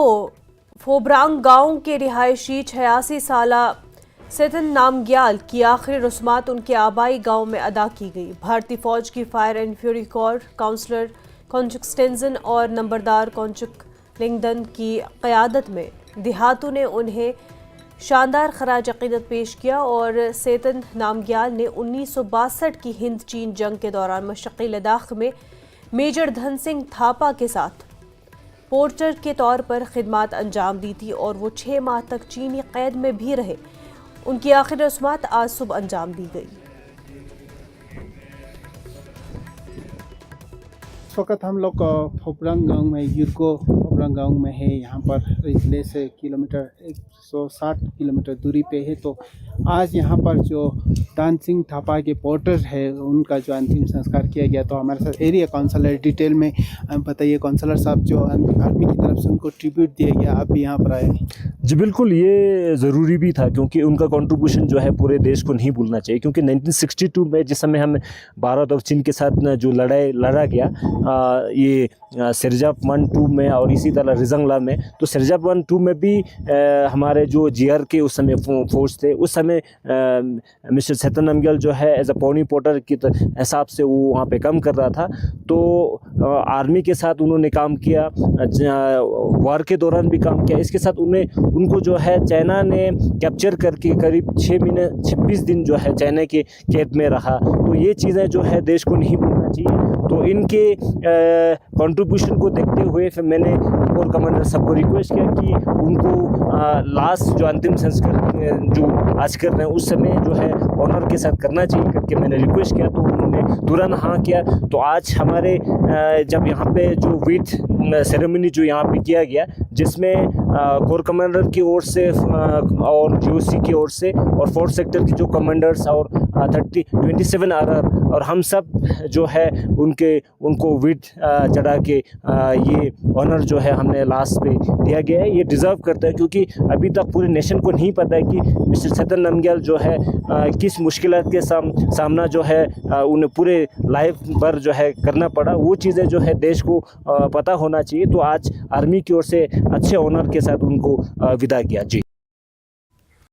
फोबरांग गांव के रिहायशी 86 साला सेतन नामग्याल की आखिरी रस्मात उनके आबाई गांव में अदा की गई। भारतीय फौज की fire and fury corps counsellor Konchok Stanzin और नंबरदार कौनचुक लिंगदन की क़यादत में देहातों ने उन्हें शानदार खराज अक़ीदत पेश किया और सेतन नामग्याल ने 1962 की हिंद चीन जंग के दौरान मशक़ी लद्दाख में मेजर धन सिंह थापा के साथ पोर्टर के तौर पर खिदमत अंजाम दी थी और वो 6 माह तक चीनी कैद में भी रहे। उनकी आखिरी रस्मात आज सुबह अंजाम दी गई। इस वक्त हम लोग फोबरांग गांव में फोबरांग गांव में है। यहाँ पर जिले से किलोमीटर 160 किलोमीटर दूरी पे है। तो आज यहाँ पर जो धन सिंह थापा के पोर्टर है उनका जो अंतिम संस्कार किया गया। तो हमारे साथ एरिया काउंसलर डिटेल में बताइए काउंसलर साहब, जो आर्मी की तरफ से उनको ट्रिब्यूट दिया गया, आप भी यहाँ पर आए। जी बिल्कुल, ये ज़रूरी भी था क्योंकि उनका कंट्रीब्यूशन जो है पूरे देश को नहीं भूलना चाहिए। क्योंकि 1962 में जिस समय हम भारत और चीन के साथ जो लड़ाई लड़ा गया ये सिरजाप 1-2 में और इसी तरह रिजंगला में, तो सिरजाप 1-2 में भी हमारे जो जीआर के उस समय फोर्स थे, उस समय मिस्टर सेतन नामग्याल जो है एज अ पॉनी पोर्टर के हिसाब से वो वहाँ पे काम कर रहा था। तो आर्मी के साथ उन्होंने काम किया, वार के दौरान भी काम किया। इसके साथ उनको जो है चाइना ने कैप्चर करके करीब 6 महीने 26 दिन जो है चाइना के कैद में रहा। तो ये चीज़ें जो है देश को नहीं भूलना चाहिए। तो इनके कंट्रीब्यूशन को देखते हुए फिर मैंने कोर कमांडर सबको रिक्वेस्ट किया कि उनको लास्ट जो अंतिम संस्कार जो आज कर रहे हैं उस समय जो है ऑनर के साथ करना चाहिए करके मैंने रिक्वेस्ट किया। तो उन्होंने तुरंत हाँ किया। तो आज हमारे जब यहाँ पे जो वीट सेरेमनी जो यहाँ पे किया गया, जिसमें कोर कमांडर की ओर से और जीओसी की ओर से और 4th सेक्टर की जो कमांडर्स और 27 RR और हम सब जो है उनको वीट चढ़ा के ये ऑनर जो है हमने लास्ट पे दिया गया है। ये डिज़र्व करता है क्योंकि अभी तक पूरे नेशन को नहीं पता है कि मिस्टर सेतन नामग्याल जो है किस मुश्किलात के सामना जो है उन्हें पूरे लाइफ भर जो है करना पड़ा। वो चीज़ें जो है देश को पता होना चाहिए। तो आज आर्मी की ओर से अच्छे ऑनर के साथ उनको विदा किया। जी।